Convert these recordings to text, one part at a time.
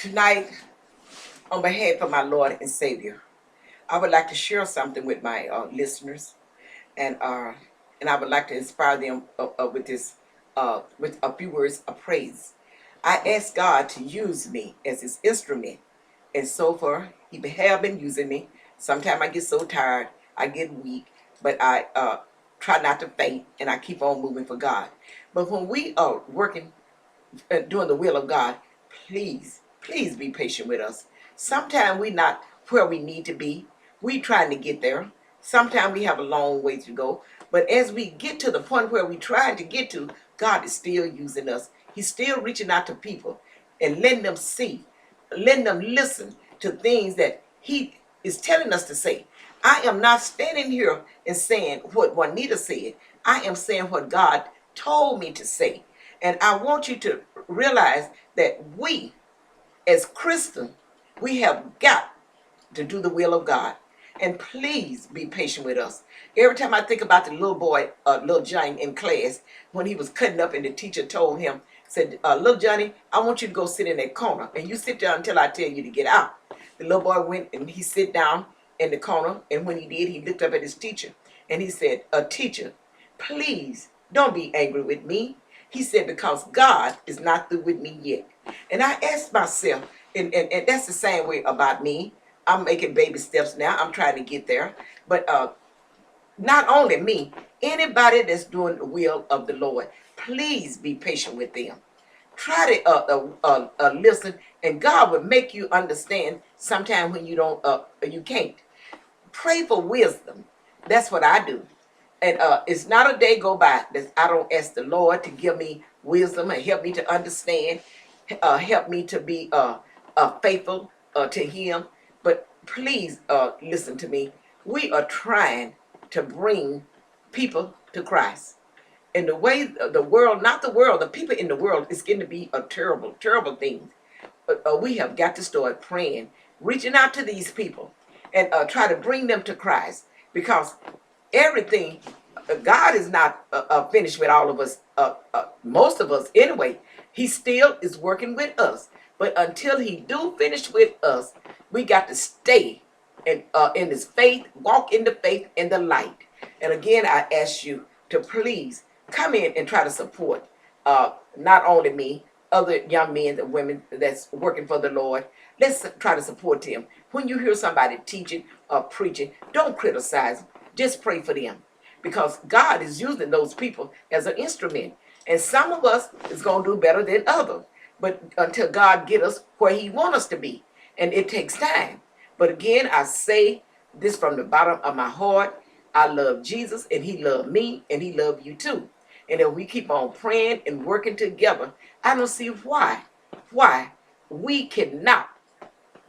Tonight, on behalf of my Lord and Savior, I would like to share something with my listeners, and uh, and I would like to inspire them with a few words of praise. I ask God to use me as His instrument, and so far He have been using me. Sometimes I get so tired, I get weak, but I try not to faint, and I keep on moving for God. But when we are working doing the will of God, please be patient with us. Sometimes we're not where we need to be. We trying to get there. Sometimes we have a long way to go. But as we get to the point where we trying to get to, God is still using us. He's still reaching out to people and letting them see, letting them listen to things that He is telling us to say. I am not standing here and saying what Juanita said. I am saying what God told me to say. And I want you to realize that we, as Christians, we have got to do the will of God. And please be patient with us. Every time I think about the little boy, little Johnny in class, when he was cutting up and the teacher told him, said, little Johnny, I want you to go sit in that corner. And you sit there until I tell you to get out. The little boy went and he sit down in the corner. And when he did, he looked up at his teacher. And he said, teacher, please don't be angry with me. He said, because God is not through with me yet. And I asked myself, and that's the same way about me. I'm making baby steps now. I'm trying to get there. But not only me, anybody that's doing the will of the Lord, please be patient with them. Try to listen, and God will make you understand sometime when you don't, you can't. Pray for wisdom. That's what I do. And it's not a day go by that I don't ask the Lord to give me wisdom and help me to understand, help me to be faithful to Him. But please listen to me. We are trying to bring people to Christ. And the way the world, not the world, the people in the world is getting to be a terrible, terrible thing. But we have got to start praying, reaching out to these people and try to bring them to Christ, because everything, God is not finished with all of us, most of us anyway. He still is working with us. But until He do finish with us, we got to stay in His faith, walk in the faith and the light. And again, I ask you to please come in and try to support not only me, other young men and women that's working for the Lord. Let's try to support them. When you hear somebody teaching or preaching, don't criticize them. Just pray for them, because God is using those people as an instrument. And some of us is going to do better than others. But until God get us where He wants us to be. And it takes time. But again, I say this from the bottom of my heart. I love Jesus, and He loved me, and He loved you too. And if we keep on praying and working together, I don't see why we cannot,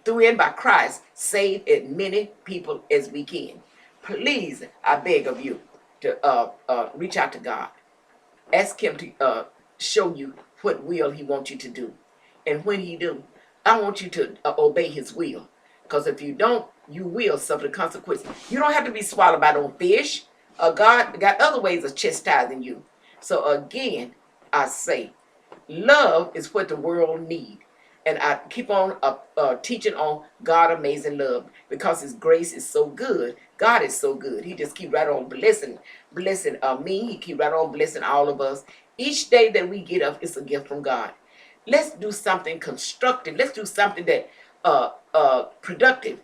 through and by Christ, save as many people as we can. Please, I beg of you to reach out to God. Ask Him to show you what will He wants you to do. And when He do, I want you to obey His will. Because if you don't, you will suffer the consequences. You don't have to be swallowed by no fish. God got other ways of chastising you. So again, I say, love is what the world needs. And I keep on teaching on God amazing love, because His grace is so good. God is so good. He just keep right on blessing me. He keep right on blessing all of us. Each day that we get up is a gift from God. Let's do something constructive. Let's do something that productive.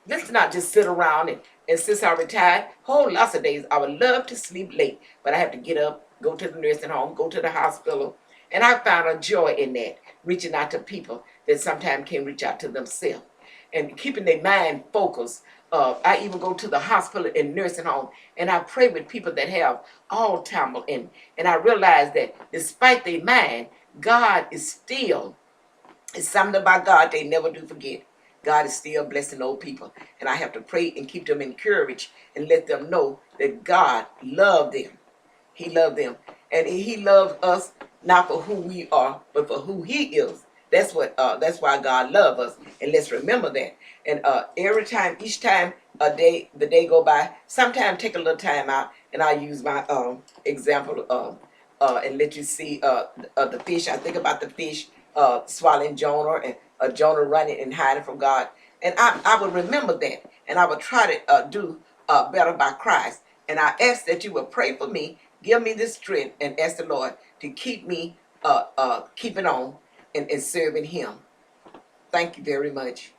Let's not just sit around and since I retired, whole lots of days I would love to sleep late, but I have to get up, go to the nursing home, go to the hospital. And I found a joy in that, reaching out to people that sometimes can't reach out to themselves. And keeping their mind focused. I even go to the hospital and nursing home, and I pray with people that have Alzheimer's. And I realize that despite their mind, God is still, it's something about God they never do forget. God is still blessing old people. And I have to pray and keep them encouraged and let them know that God loved them. He loved them. And He loved us not for who we are, but for who He is. That's why God loves us. And let's remember that. And every time, each time the day go by, sometimes take a little time out, and I use my example and let you see the fish. I think about the fish swallowing Jonah, and Jonah running and hiding from God. And I would remember that, and I would try to do better by Christ. And I ask that you will pray for me, give me the strength, and ask the Lord to keep me keeping on and serving Him. Thank you very much.